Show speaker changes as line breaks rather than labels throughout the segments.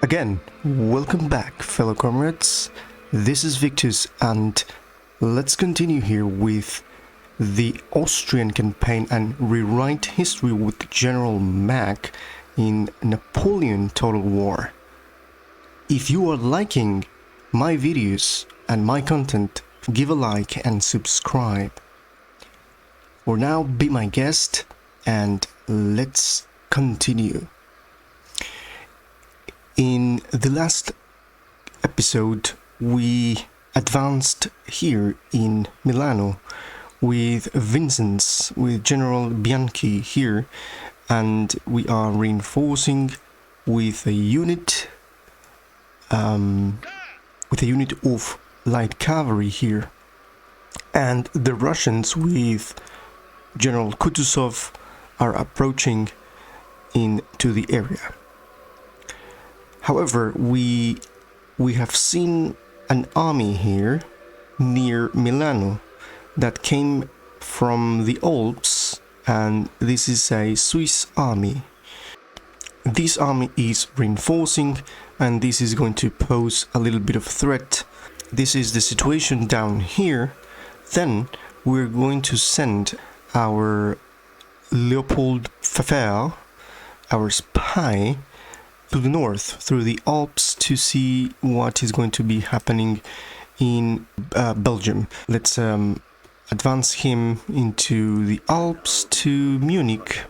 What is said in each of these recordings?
Again, welcome back, fellow comrades. This is Victus, and let's continue here with the Austrian campaign and rewrite history with General Mack in Napoleon Total War. If you are liking my videos and my content, give a like and subscribe. For now, be my guest, and let's continue. In the last episode, we advanced here in Milano with Vincennes, with General Bianchi here, and we are reinforcing with a unit of light cavalry here, and the Russians with General Kutuzov are approaching into the area. However, we have seen an army here near Milano that came from the Alps, and this is a Swiss army. This army is reinforcing, and this is going to pose a little bit of threat. This is the situation down here. Then we're going to send our Leopold Pfeffer, our spy, to the north through the Alps to see what is going to be happening in Belgium. Let's advance him into the Alps to Munich.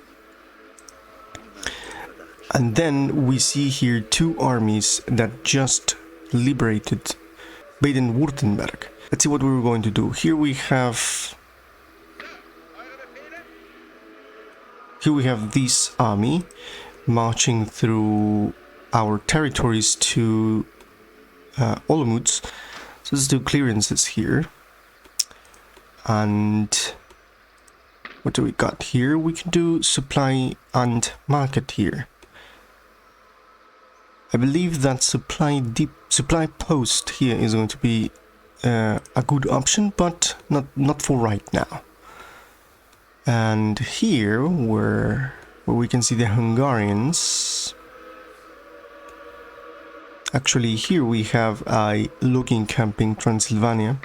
And then we see here two armies that just liberated Baden-Württemberg. Let's see what we're going to do. Here we have this army marching through our territories to Olomouc. So let's do clearances here. And what do we got here? We can do supply and market here. I believe that supply post here is going to be a good option, but not for right now. And here where we can see the Hungarians. Actually, here we have a logging camp in Transylvania.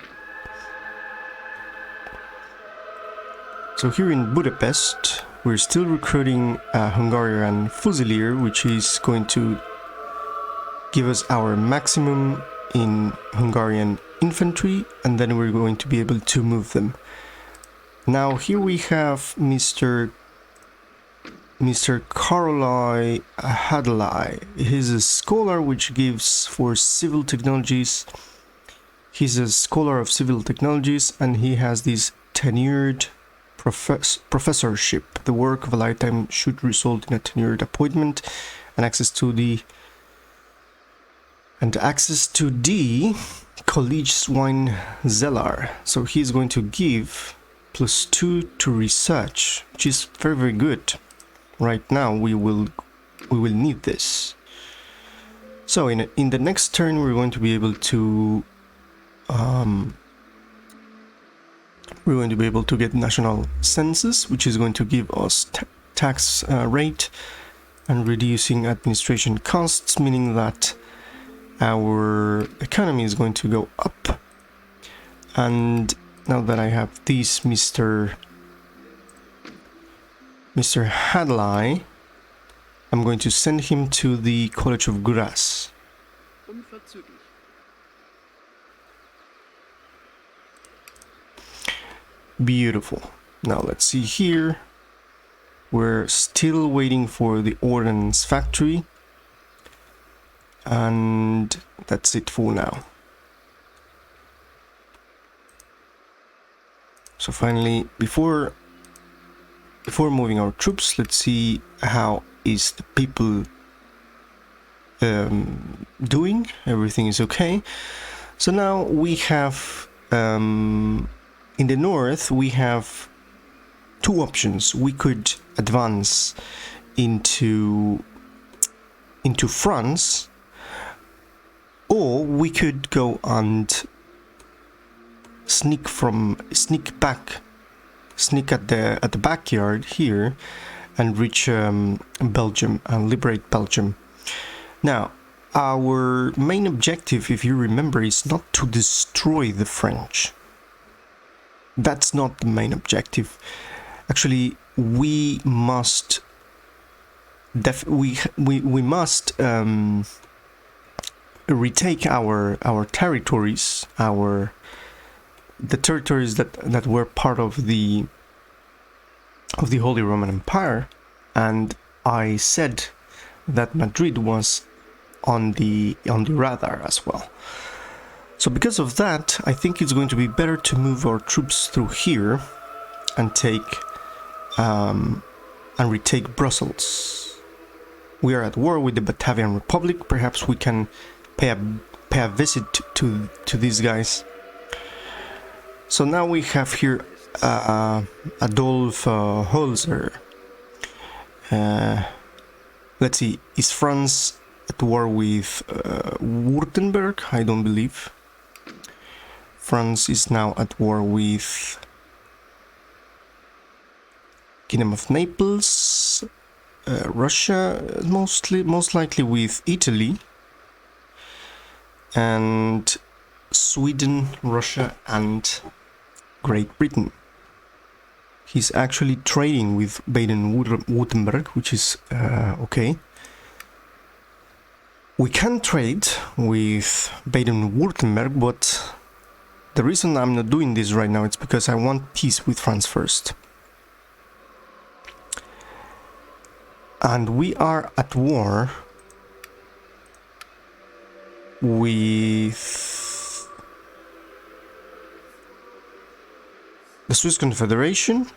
So here in Budapest, we're still recruiting a Hungarian Fusilier, which is going to give us our maximum in Hungarian infantry, and then we're going to be able to move them. Now here we have Mr. Karolai Hadlai. He's a scholar which gives for civil technologies. He's a scholar of civil technologies, and he has this tenured professorship. The work of a lifetime should result in a tenured appointment and access to the College Swine Zellar. So he's going to give +2 to research, which is very, very good. Right now we will need this. So in the next turn we're going to be able to get national census, which is going to give us tax rate and reducing administration costs, meaning that our economy is going to go up. And now that I have this Mr. Hadlai, I'm going to send him to the College of Graz. Beautiful. Now let's see here. We're still waiting for the ordnance factory. And that's it for now. So finally, before moving our troops, let's see how is the people doing. Everything is okay. So now we have in the north we have two options. We could advance into France, or we could go and sneak at the backyard here and reach Belgium and liberate Belgium. Now, our main objective, if you remember, is not to destroy the French. That's not the main objective. Actually, we must retake our territories, the territories that were part of the Holy Roman Empire, and I said that Madrid was on the radar as well. So because of that, I think it's going to be better to move our troops through here and take and retake Brussels. We are at war with the Batavian Republic. Perhaps we can pay a visit to these guys. So now we have here Adolf Holzer. Let's see, is France at war with Württemberg? I don't believe. France is now at war with Kingdom of Naples, Russia, most likely with Italy, and Sweden, Russia, and Great Britain. He's actually trading with Baden-Württemberg, which is okay. We can trade with Baden-Württemberg, but the reason I'm not doing this right now is because I want peace with France first. And we are at war with the Swiss Confederation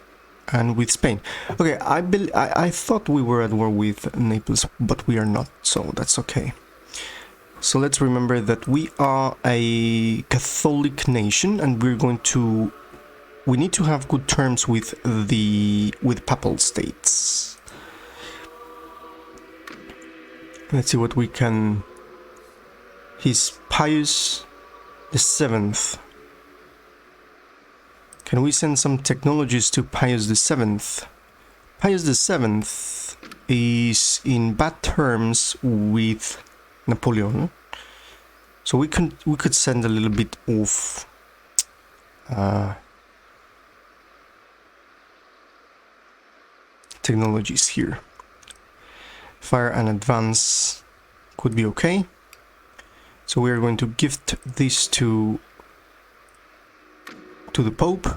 and with Spain. Okay, I thought we were at war with Naples, but we are not, so that's okay. So let's remember that we are a Catholic nation, and we need to have good terms with Papal states. Let's see what we can. He's Pius the Seventh. Can we send some technologies to Pius the Seventh? Pius the Seventh is in bad terms with Napoleon, so we could send a little bit of technologies here. Fire and advance could be okay. So we are going to gift this to the Pope.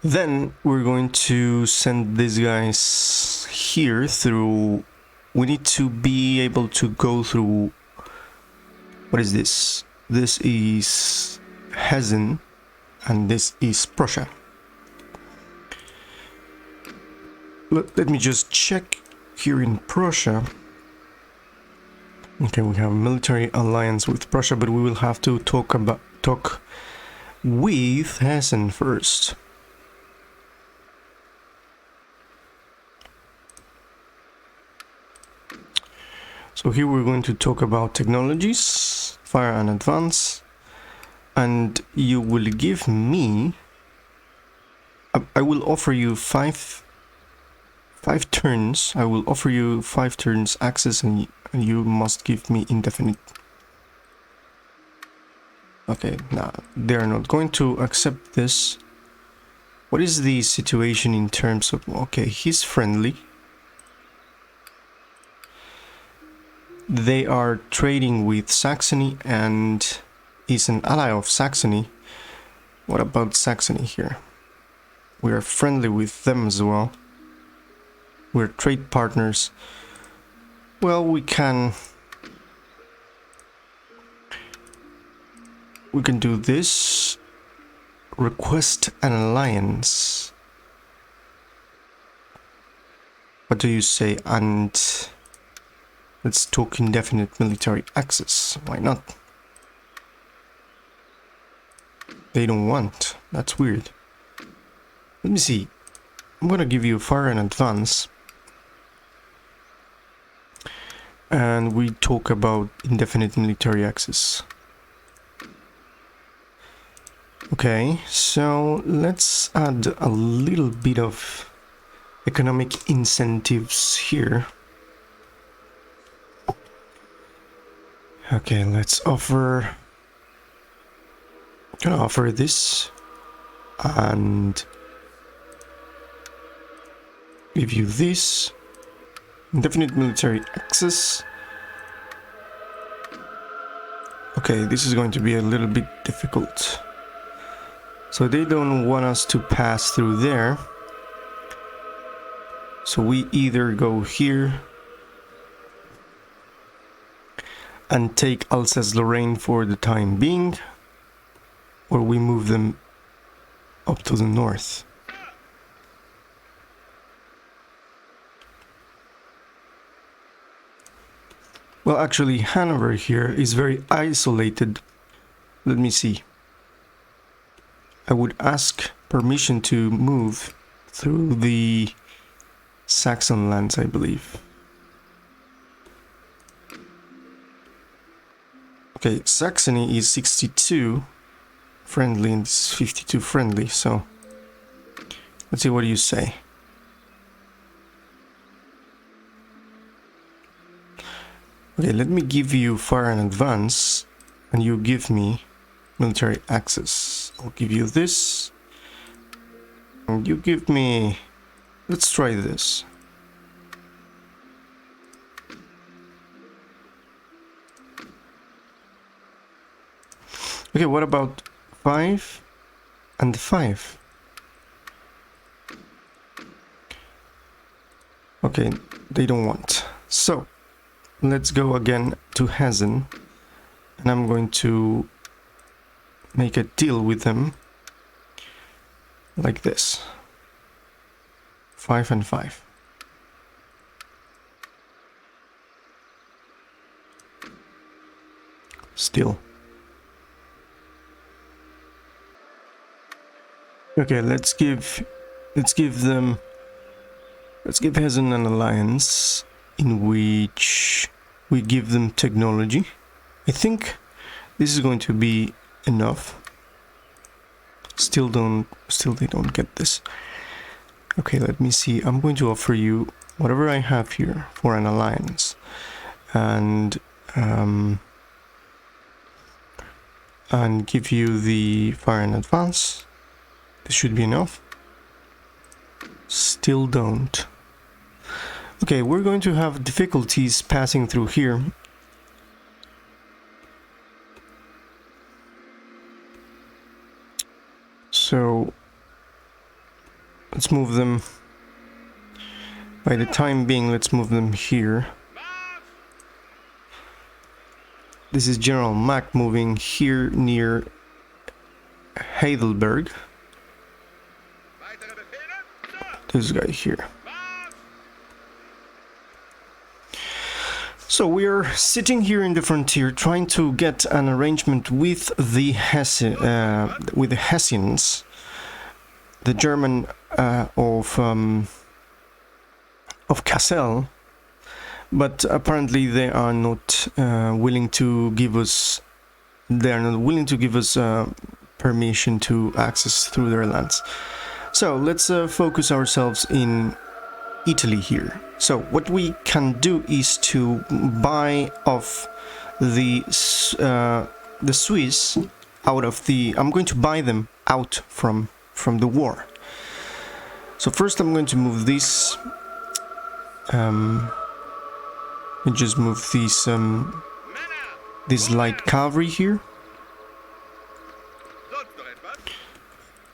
Then we're going to send these guys here through. We need to be able to go through. What is this? This is Hessen, and this is Prussia. Let me just check here in Prussia. Okay, we have a military alliance with Prussia, but we will have to talk with Hessen first. So here we're going to talk about technologies, fire and advance, and you will give me. I will offer you five turns. I will offer you 5 turns access, and you must give me indefinite. Okay, now they are not going to accept this. What is the situation in terms of? Okay, he's friendly. They are trading with Saxony and is an ally of Saxony. What about Saxony here? We are friendly with them as well. We're trade partners. Well, we can do this. Request an alliance. What do you say? And let's talk indefinite military access. Why not? They don't want. That's weird. Let me see. I'm gonna give you fire and advance. And we talk about indefinite military access. Okay, so let's add a little bit of economic incentives here. Okay, let's offer... gonna offer this and give you this. Indefinite military access. Okay, this is going to be a little bit difficult. So they don't want us to pass through there. So we either go here and take Alsace-Lorraine for the time being, or we move them up to the north. Well, actually, Hanover here is very isolated. Let me see. I would ask permission to move through the Saxon lands, I believe. Okay, Saxony is 62 friendly and it's 52 friendly, so let's see what you say. Okay, let me give you fire in advance and you give me military access. I'll give you this and you give me... let's try this. Okay, what about 5 and 5? Okay, they don't want. So, let's go again to Hessen. And I'm going to make a deal with them. Like this. 5 and 5. Still. Okay, let's give Hessen an alliance in which we give them technology. I think this is going to be enough. Still they don't get this. Okay, let me see. I'm going to offer you whatever I have here for an alliance, and give you the fire in advance. This should be enough. Still don't. Okay, we're going to have difficulties passing through here. So let's move them. By the time being, let's move them here. This is General Mack moving here near Heidelberg. This guy here. So we are sitting here in the frontier, trying to get an arrangement with the Hessians, the German of Kassel, but apparently they are not willing to give us. They are not willing to give us permission to access through their lands. So let's focus ourselves in Italy here. So what we can do is to buy off the Swiss out of the... I'm going to buy them out from the war. So first I'm going to move this. And just move these this light cavalry here.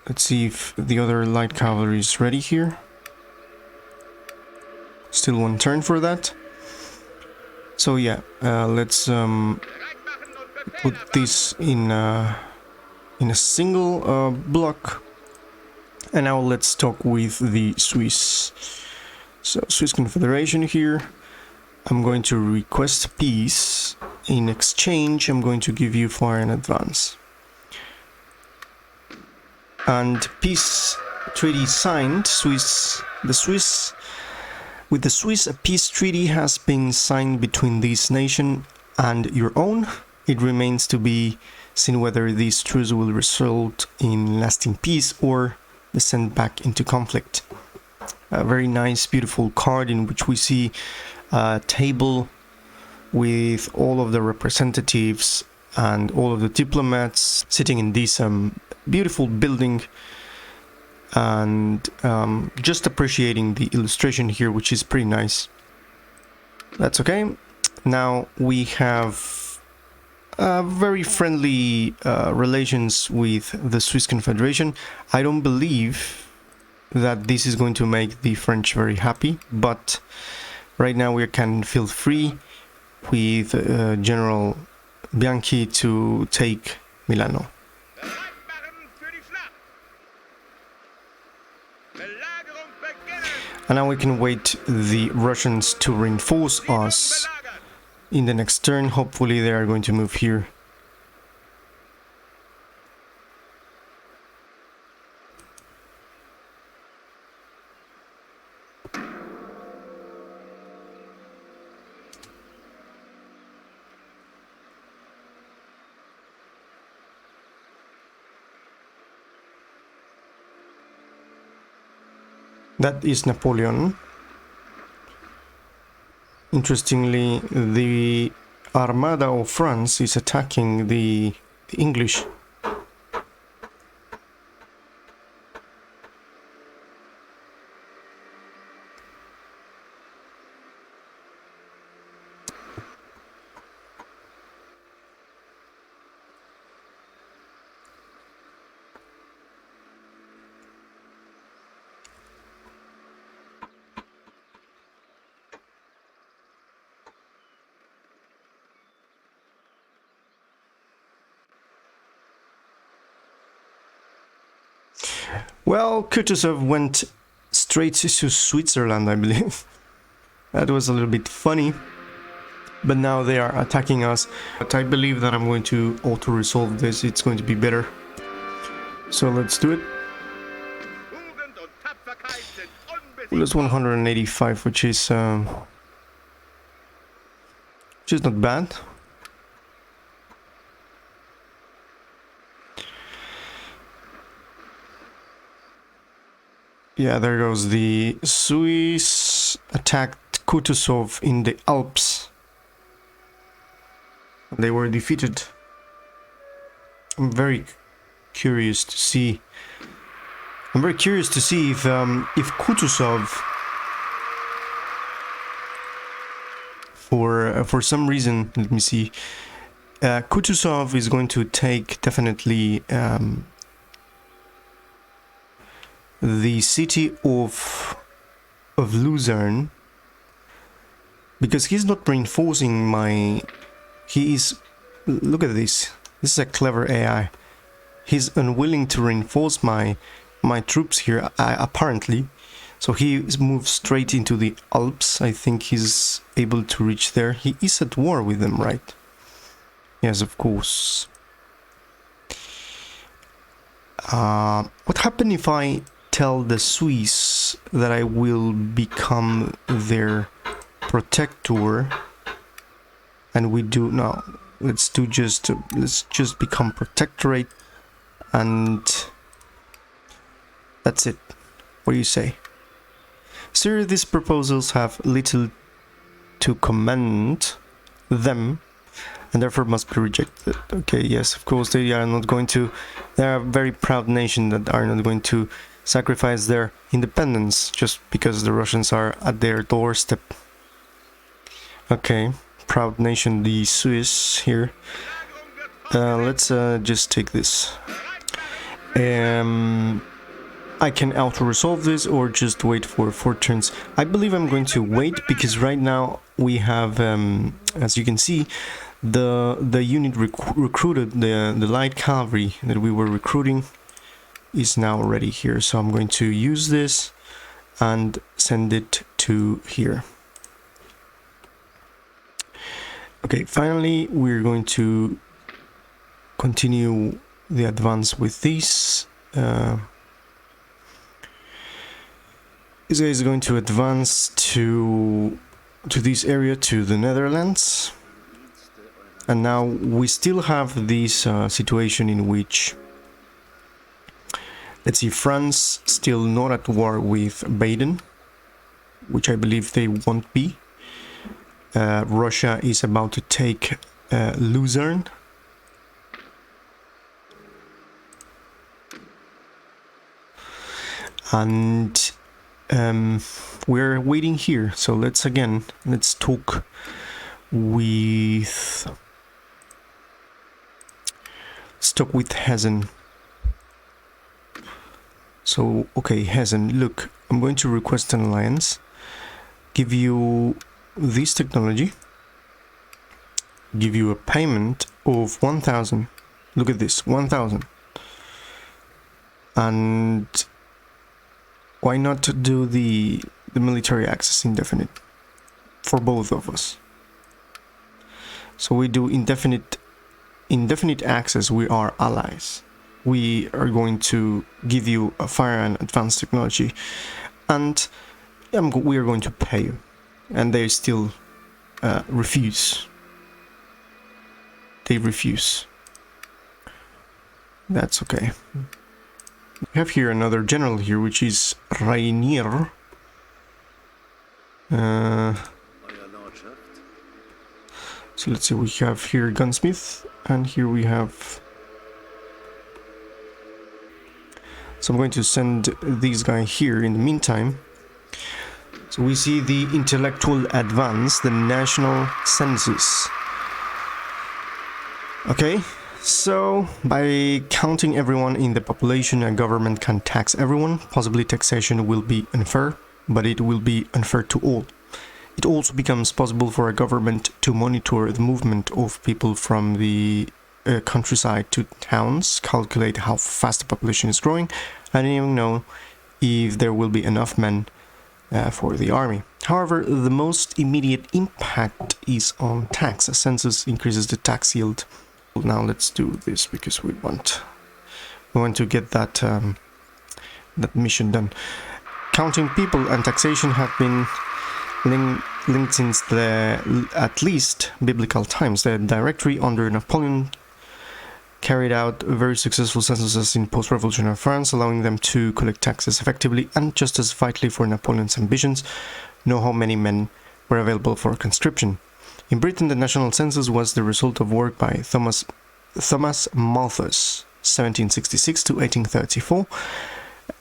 Let's see if the other light cavalry is ready here. Still one turn for that. So yeah, let's put this in a single block. And now let's talk with the Swiss. So Swiss Confederation here. I'm going to request peace. In exchange, I'm going to give you fire in advance. And peace treaty signed. With the Swiss, a peace treaty has been signed between this nation and your own. It remains to be seen whether this truce will result in lasting peace or descend back into conflict. a very nice, beautiful card in which we see a table with all of the representatives and all of the diplomats sitting in this beautiful building, and just appreciating the illustration here, which is pretty nice. That's okay. Now we have very friendly relations with the Swiss Confederation. I don't believe that this is going to make the French very happy, but right now we can feel free with General Bianchi to take Milano. And now we can wait the Russians to reinforce us in the next turn. Hopefully they are going to move here. That is Napoleon. Interestingly, the Armada of France is attacking the English. Well, Kutuzov went straight to Switzerland, I believe. That was a little bit funny. But now they are attacking us. But I believe that I'm going to auto-resolve this. It's going to be better. So let's do it. Plus 185, which is not bad. Yeah, there goes the Swiss attacked Kutuzov in the Alps. They were defeated. I'm very curious to see. If Kutuzov, for some reason, let me see. Kutuzov is going to take definitely the city of Luzerne, because he's not reinforcing my. He is. Look at this. This is a clever AI. He's unwilling to reinforce my troops here, apparently. So he moves straight into the Alps. I think he's able to reach there. He is at war with them, right? Yes, of course. What happened if I tell the Swiss that I will become their protector? And we do now. Let's just become protectorate, and that's it. What do you say? Sir, these proposals have little to commend them, and therefore must be rejected. Okay, yes, of course they are not going to. They are a very proud nation that are not going to sacrifice their independence just because the Russians are at their doorstep. Okay, proud nation, the Swiss here. Let's just take this. I can auto-resolve this or just wait for 4 turns. I believe I'm going to wait because right now we have, as you can see, the unit recruited, the light cavalry that we were recruiting is now already here. So I'm going to use this and send it to here. Okay, finally we're going to continue the advance with this. This guy is going to advance to this area, to the Netherlands. And now we still have this situation in which, let's see, France still not at war with Baden. which I believe they won't be. Russia is about to take Luzern. And we're waiting here. So let's talk with Hessen. So okay, Hessen, look, I'm going to request an alliance, give you this technology, give you a payment of 1,000. Look at this, 1,000. And why not do the military access indefinite for both of us? So we do indefinite access. We are allies. We are going to give you a fire and advanced technology, and we are going to pay you. And they still refuse. They refuse. That's okay. We have here another general here, which is Rainier. So let's see, we have here Gunsmith, and here we have... So I'm going to send this guy here in the meantime. So we see the intellectual advance, the national census. Okay, so by counting everyone in the population, a government can tax everyone. Possibly taxation will be unfair, but it will be unfair to all. It also becomes possible for a government to monitor the movement of people from the countryside to towns, calculate how fast the population is growing, and even know if there will be enough men for the army. However, the most immediate impact is on tax. A census increases the tax yield. Now let's do this because we want to get that that mission done. Counting people and taxation have been linked since at least biblical times. The Directory under Napoleon carried out very successful censuses in post-revolutionary France, allowing them to collect taxes effectively and just as vitally for Napoleon's ambitions, know how many men were available for conscription. In Britain, the national census was the result of work by Thomas Malthus, 1766 to 1834,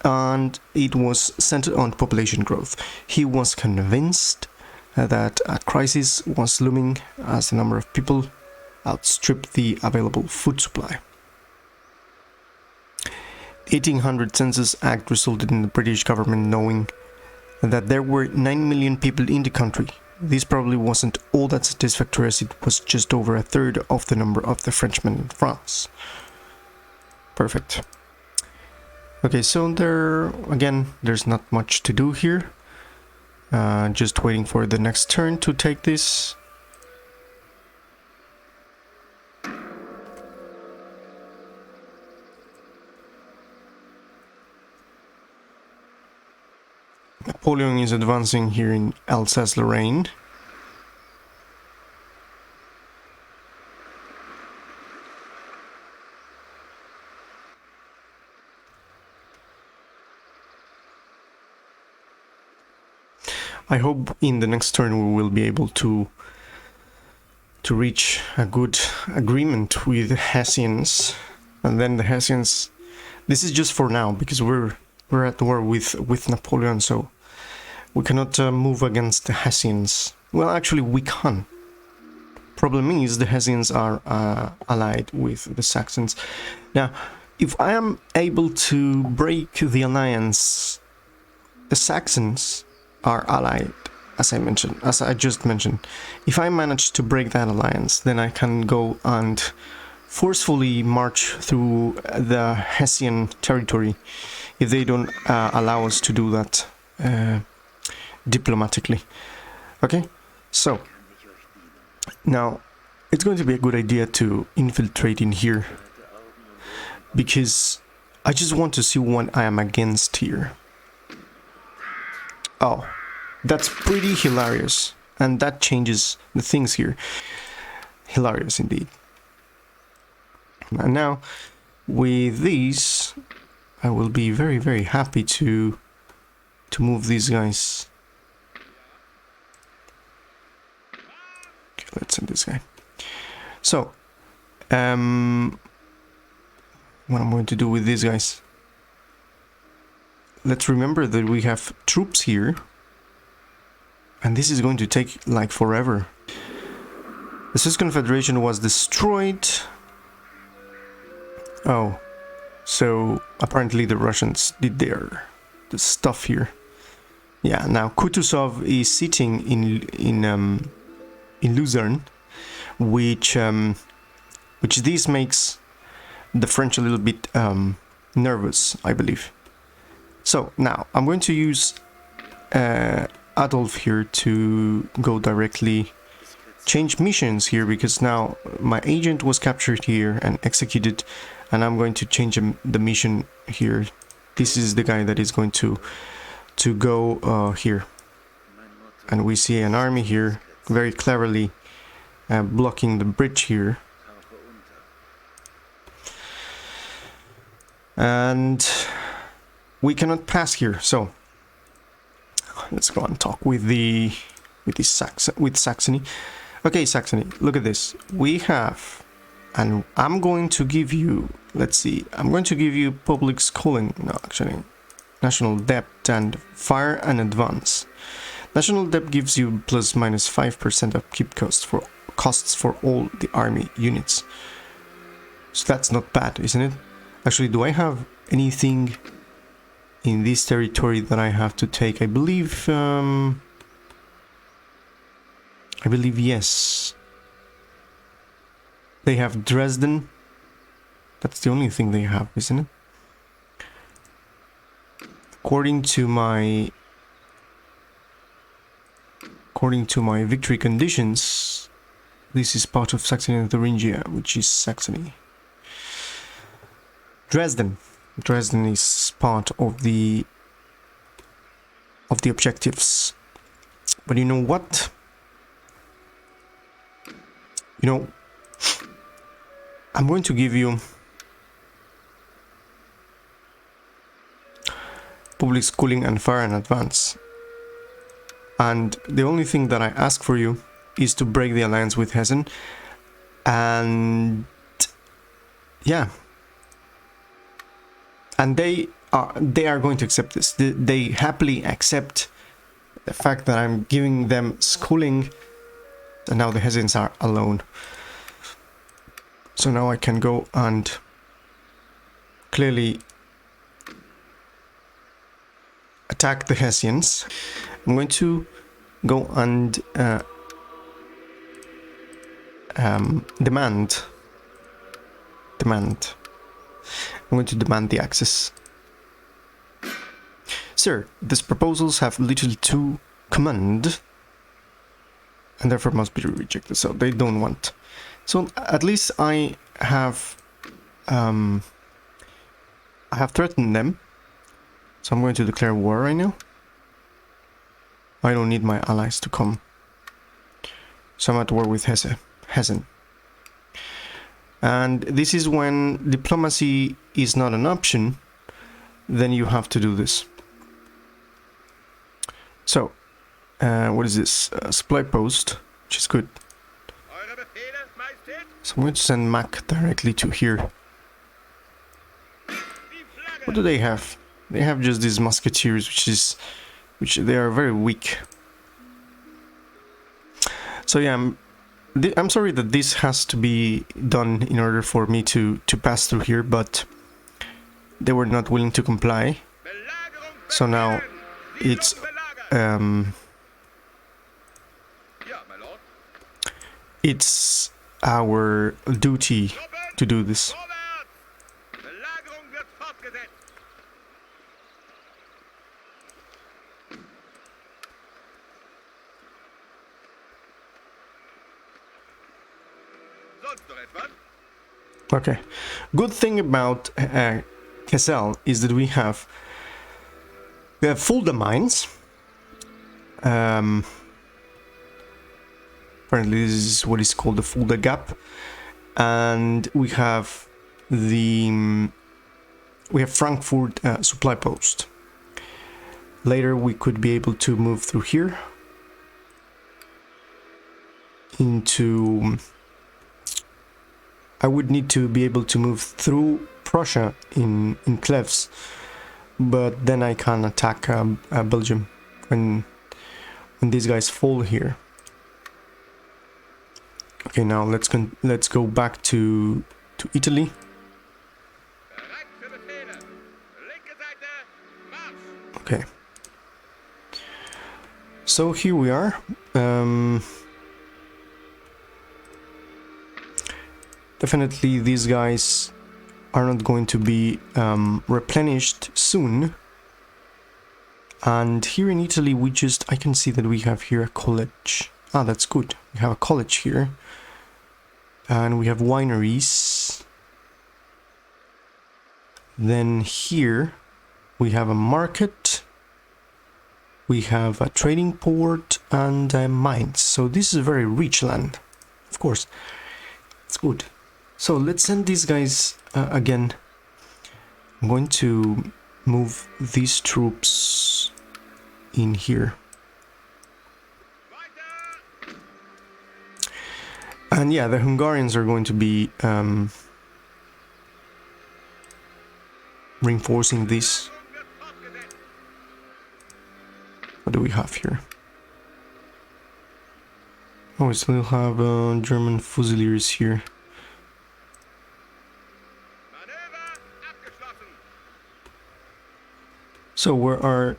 and it was centered on population growth. He was convinced that a crisis was looming as the number of people outstripped the available food supply. 1800 Census Act resulted in the British government knowing that there were 9 million people in the country. This probably wasn't all that satisfactory, as it was just over a third of the number of the Frenchmen in France. Perfect. Okay, so there's not much to do here. Just waiting for the next turn to take this. Napoleon is advancing here in Alsace-Lorraine. I hope in the next turn we will be able to reach a good agreement with the Hessians, and then the Hessians. This is just for now because we're at war with Napoleon, so we cannot move against the Hessians. Well, actually, we can. Problem is, the Hessians are allied with the Saxons. Now, if I am able to break the alliance, the Saxons are allied, as I just mentioned. If I manage to break that alliance, then I can go and forcefully march through the Hessian territory if they don't allow us to do that diplomatically. Okay, so now it's going to be a good idea to infiltrate in here, because I just want to see what I am against here. Oh, that's pretty hilarious, and that changes the things here. Hilarious indeed. And now with these, I will be very, very happy to move these guys let's send this guy. So, what I'm going to do with these guys. Let's remember that we have troops here. And this is going to take like forever. The Swiss Confederation was destroyed. Oh, so apparently the Russians did the stuff here. Yeah, now Kutuzov is sitting in Luzerne, which this makes the French a little bit nervous, I believe. So now I'm going to use Adolf here to go directly change missions here, because now my agent was captured here and executed, and I'm going to change the mission here. This is the guy that is going to go here, and we see an army here very cleverly blocking the bridge here, and we cannot pass here. So let's go and talk with Saxony. Okay, Saxony, look at this. We have, and I'm going to give you, let's see, I'm going to give you public schooling, no, actually, national debt and fire and advance. National debt gives you plus minus 5% upkeep costs for all the army units. So that's not bad, isn't it? Actually, do I have anything in this territory that I have to take? I believe yes. They have Dresden. That's the only thing they have, isn't it? According to my victory conditions, this is part of Saxony and Thuringia, which is Saxony. Dresden is part of the objectives. But you know what? You know, I'm going to give you public schooling and fire and advance. And the only thing that I ask for you is to break the alliance with Hessen. And yeah. And they are going to accept this. They happily accept the fact that I'm giving them schooling. And now the Hessians are alone. So now I can go and clearly attack the Hessians. I'm going to go and demand. I'm going to demand the access. Sir, these proposals have little to commend, and therefore must be rejected. So they don't want. So at least I have threatened them. So I'm going to declare war right now. I don't need my allies to come. So I'm at war with Hessen. And this is when diplomacy is not an option, then you have to do this. So, what is this? Supply post, which is good. So I'm going to send Mack directly to here. What do they have? They have just these musketeers, which they are very weak. So yeah, I'm sorry that this has to be done in order for me to pass through here, but they were not willing to comply. So now it's our duty to do this. Okay. Good thing about Kessel is that we have Fulda mines. Apparently this is what is called the Fulda Gap, and we have Frankfurt supply post. Later we could be able to move through here. into... I would need to be able to move through Prussia in clefs, but then I can attack Belgium when these guys fall here. Okay, now let's go back to Italy. Okay. So here we are. Definitely these guys are not going to be replenished soon. And here in Italy I can see that we have here a college. Ah, that's good. We have a college here. And we have wineries. Then here we have a market. We have a trading port and mines. So this is a very rich land. Of course, it's good. So let's send these guys again. I'm going to move these troops in here. And yeah, the Hungarians are going to be reinforcing this. What do we have here? Oh, we still have German Fusiliers here. So where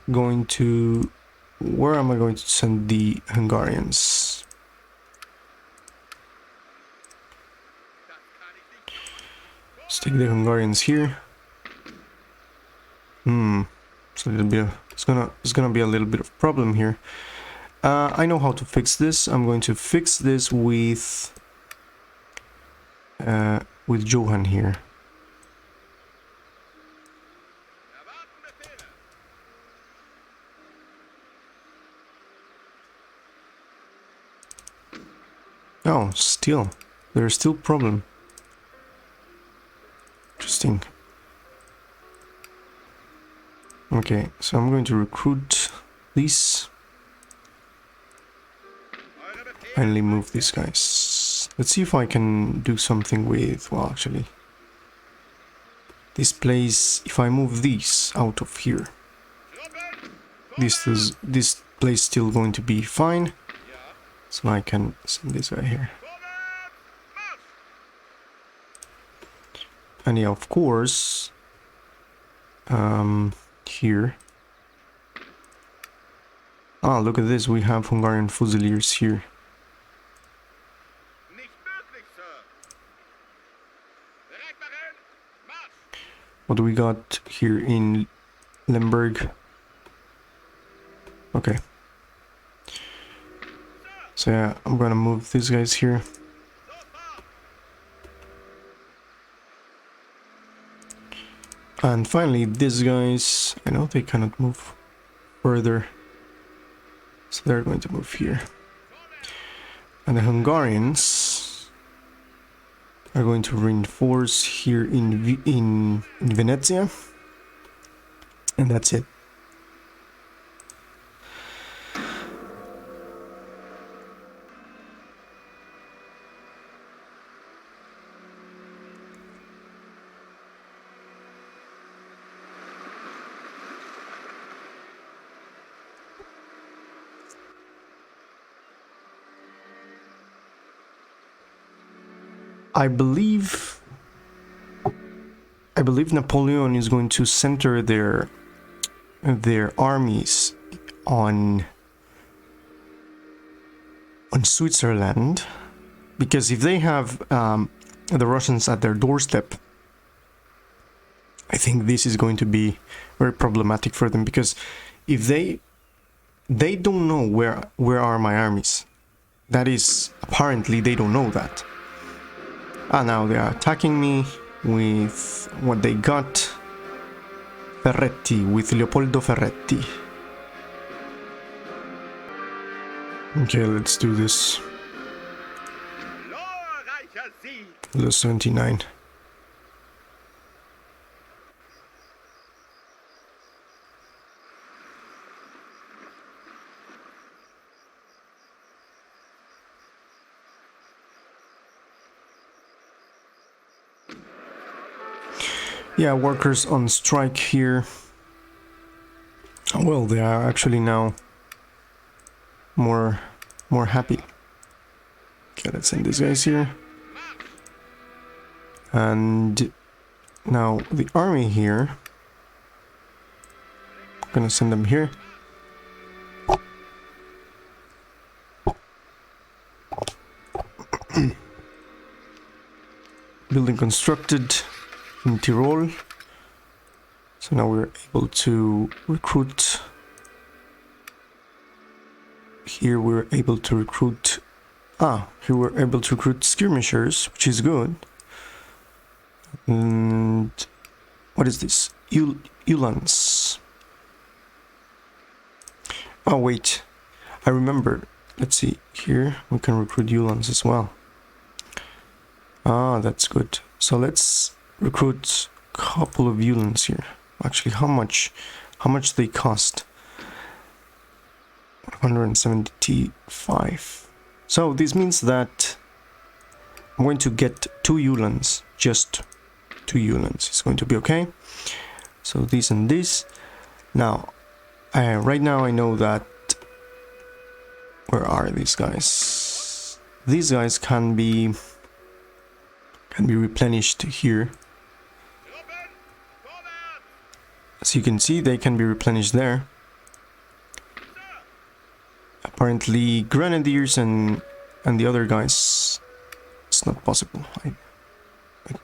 am I going to send the Hungarians? Let's take the Hungarians here. So it's gonna be a little bit of problem here. I know how to fix this. I'm going to fix this with Johan here. Oh, still. There's still problem. Interesting. Okay, so I'm going to recruit these. Finally move these guys. Let's see if I can do something with... Well, actually... This place... If I move these out of here... This place is still going to be fine. So I can send this guy here. And yeah, of course, here. Ah, look at this, we have Hungarian Fusiliers here. What do we got here in Lemberg? Okay. So yeah, I'm gonna move these guys here. And finally, these guys, I know they cannot move further. So they're going to move here. And the Hungarians are going to reinforce here in Venezia. And that's it. I believe Napoleon is going to center their armies on Switzerland, because if they have the Russians at their doorstep, I think this is going to be very problematic for them, because if they don't know where are my armies. That is, apparently they don't know that. Ah, now they are attacking me with what they got. Ferretti, with Leopoldo Ferretti. Okay, let's do this. Plus 79. Yeah, workers on strike here. Well, they are actually now more happy. Okay, let's send these guys here. And now the army here. I'm gonna send them here. Building constructed in Tyrol. So now we're able to recruit. Here we're able to recruit. Here we're able to recruit skirmishers, which is good. And what is this? Uhlans. Oh wait, I remember. Let's see. Here we can recruit Uhlans as well. That's good. So let's recruit a couple of Uhlans here. Actually, how much they cost? 175. So this means that I'm going to get 2 Uhlans. Just 2 Uhlans. It's going to be okay. So this and this. Now, right now I know that. Where are these guys? These guys can be replenished here. As you can see, they can be replenished there. Apparently, grenadiers and the other guys, it's not possible.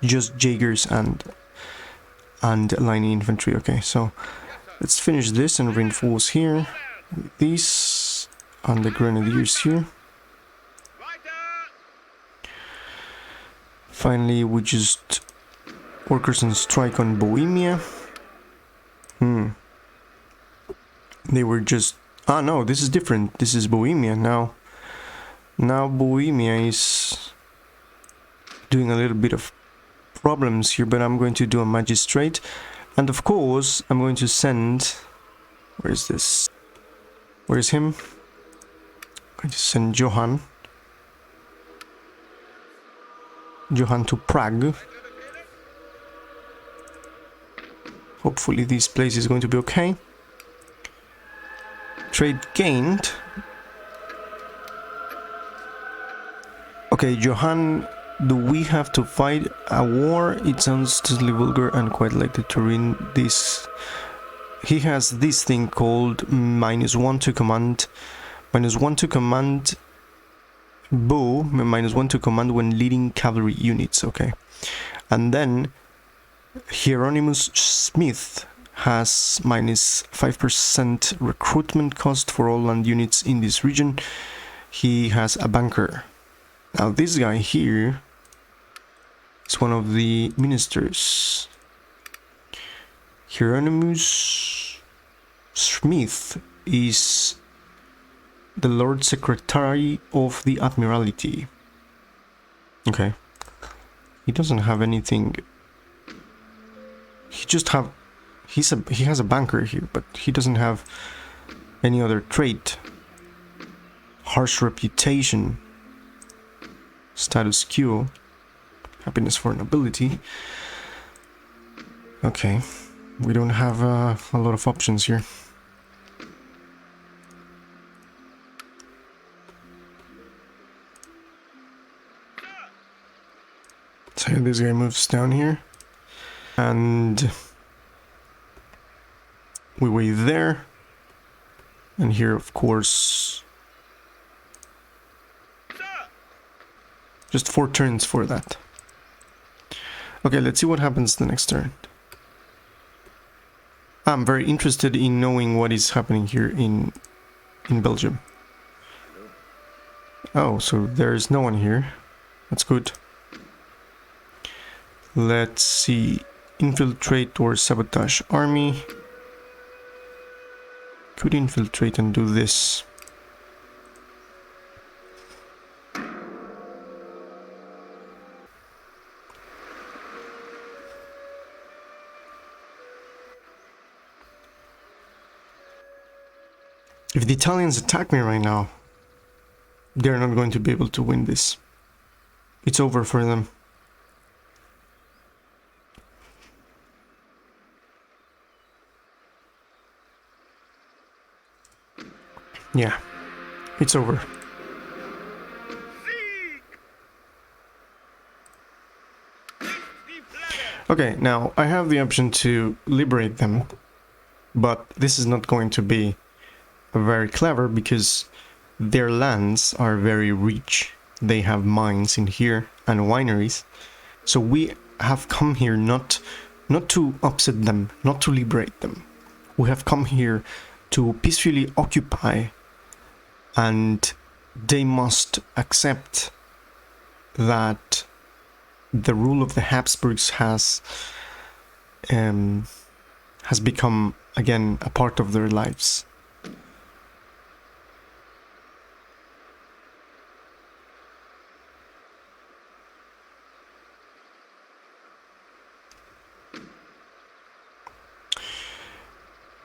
Just Jaegers and line infantry. Okay, so let's finish this and reinforce here with these and the grenadiers here. Finally, we just workers on strike on Bohemia. They were just... no, this is different. This is Bohemia now. Now Bohemia is doing a little bit of problems here, but I'm going to do a magistrate. And of course, I'm going to send... Where is this? Where is him? I'm going to send Johann to Prague. Hopefully this place is going to be okay. Trade gained. Okay, Johann, do we have to fight a war? It sounds totally vulgar and quite likely to ruin this. He has this thing called -1 to command. -1 to command bow, -1 to command when leading cavalry units, okay. And then Hieronymus Smith has -5% recruitment cost for all land units in this region. He has a banker. Now this guy here is one of the ministers. Hieronymus Smith is the Lord Secretary of the Admiralty. Okay. He doesn't have anything. He has a banker here, but he doesn't have any other trait. Harsh reputation. Status quo. Happiness for nobility. Okay. We don't have a lot of options here. So this guy moves down here. And we wait there. And here, of course, just 4 turns for that. Okay, let's see what happens the next turn. I'm very interested in knowing what is happening here in Belgium. Oh, so there's no one here. That's good. Let's see. Infiltrate or sabotage army. Could infiltrate and do this. If the Italians attack me right now, they're not going to be able to win this. It's over for them. Yeah, it's over. Okay, now I have the option to liberate them, but this is not going to be very clever because their lands are very rich. They have mines in here and wineries. So we have come here not to upset them, not to liberate them. We have come here to peacefully occupy, and they must accept that the rule of the Habsburgs has become again a part of their lives.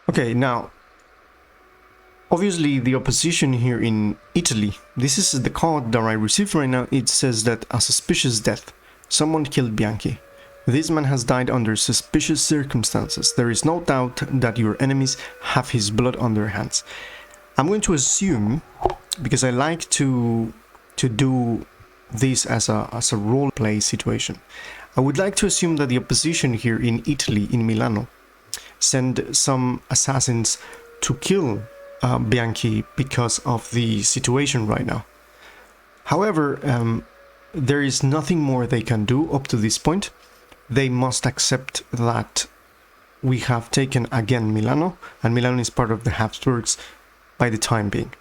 Okay, now obviously the opposition here in Italy, this is the card that I received right now. It says that a suspicious death. Someone killed Bianchi. This man has died under suspicious circumstances. There is no doubt that your enemies have his blood on their hands. I'm going to assume, because I like to do this as a role play situation, I would like to assume that the opposition here in Italy, in Milano, send some assassins to kill Bianchi because of the situation right now. However, there is nothing more they can do up to this point. They must accept that we have taken again Milano, and Milano is part of the Habsburgs by the time being.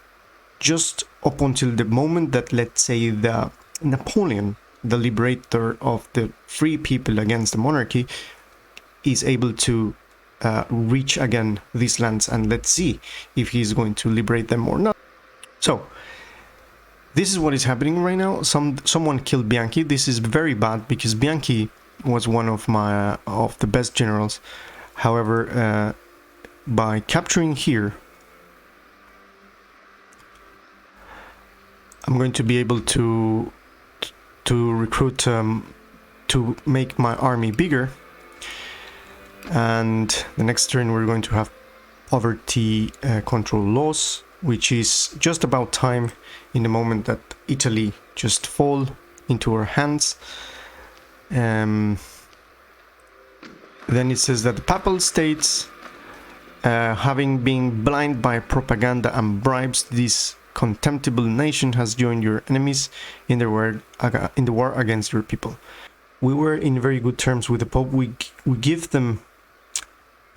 Just up until the moment that, let's say, the Napoleon, the liberator of the free people against the monarchy, is able to reach again these lands, and let's see if he's going to liberate them or not. So this is what is happening right now. Someone killed Bianchi. This is very bad because Bianchi was one of the best generals. However, by capturing here, I'm going to be able to recruit to make my army bigger. And the next turn we're going to have poverty control laws, which is just about time in the moment that Italy just fall into our hands. Then it says that the Papal States, having been blind by propaganda and bribes, this contemptible nation has joined your enemies in the war against your people. We were in very good terms with the Pope. We give them,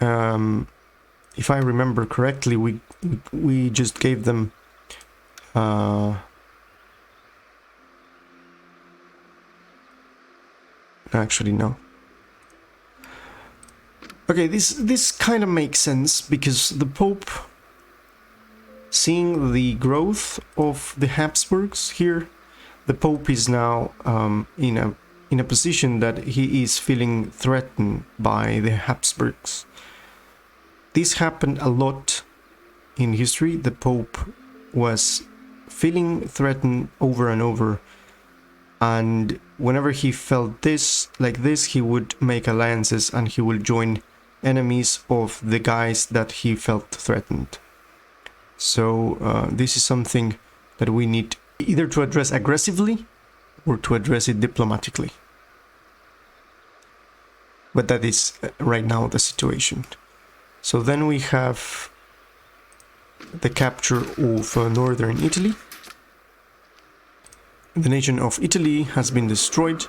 if I remember correctly, we just gave them actually no. Okay, this kind of makes sense because the Pope, seeing the growth of the Habsburgs here, the Pope is now in a position that he is feeling threatened by the Habsburgs. This happened a lot in history. The Pope was feeling threatened over and over, and whenever he felt this, he would make alliances and he would join enemies of the guys that he felt threatened. So this is something that we need either to address aggressively or to address it diplomatically. But that is right now the situation. So then we have the capture of northern Italy. The nation of Italy has been destroyed.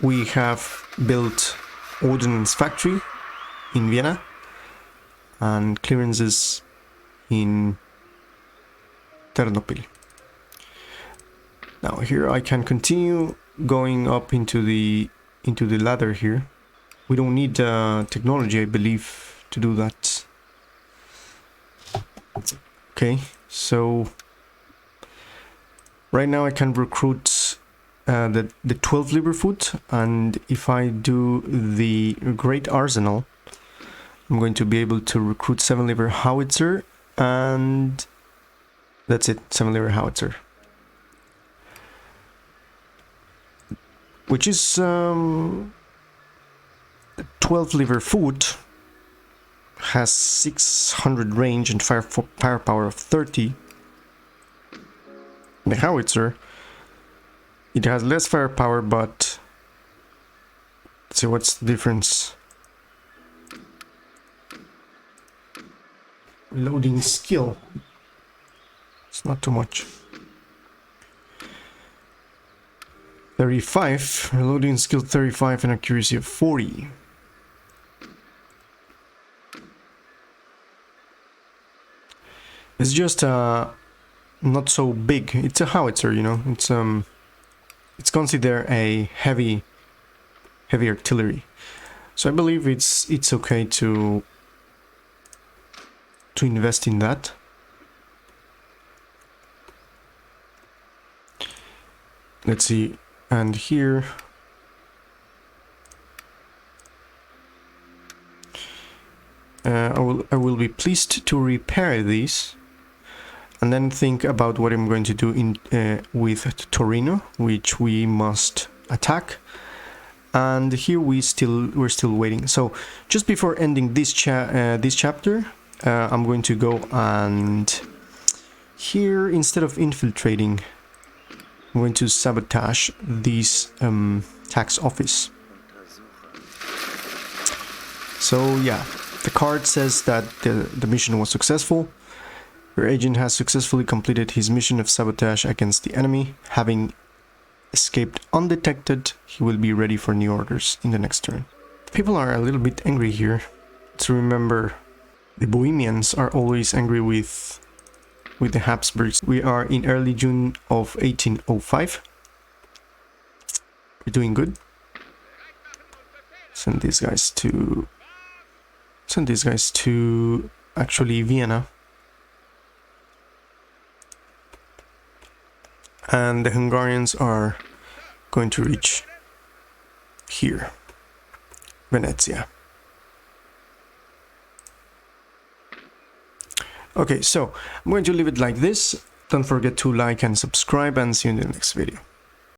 We have built ordnance factory in Vienna and clearances in Ternopil. Now here I can continue going up into the ladder here. We don't need technology, I believe, to do that. Okay, so right now I can recruit the 12 Liverfoot, and if I do the Great Arsenal, I'm going to be able to recruit 7 Liver Howitzer, and that's it, 7 Liver Howitzer. Which is 12 Liver Foot. has 600 range and firepower of 30. The howitzer, it has less firepower, but let's see what's the difference. Loading skill, it's not too much. 35, reloading skill 35 and accuracy of 40. It's just not so big. It's a howitzer, you know. It's considered a heavy artillery. So I believe it's okay to invest in that. Let's see, and here I will be pleased to repair these. And then think about what I'm going to do with Torino, which we must attack. And here we're still waiting. So just before ending this chapter, I'm going to go and here, instead of infiltrating, I'm going to sabotage this tax office. So yeah, the card says that the mission was successful. Your agent has successfully completed his mission of sabotage against the enemy. Having escaped undetected, he will be ready for new orders in the next turn. People are a little bit angry here. To remember, the Bohemians are always angry with the Habsburgs. We are in early June of 1805. We're doing good. Send these guys to actually Vienna. And the Hungarians are going to reach here, Venezia. Okay, so I'm going to leave it like this. Don't forget to like and subscribe, and see you in the next video.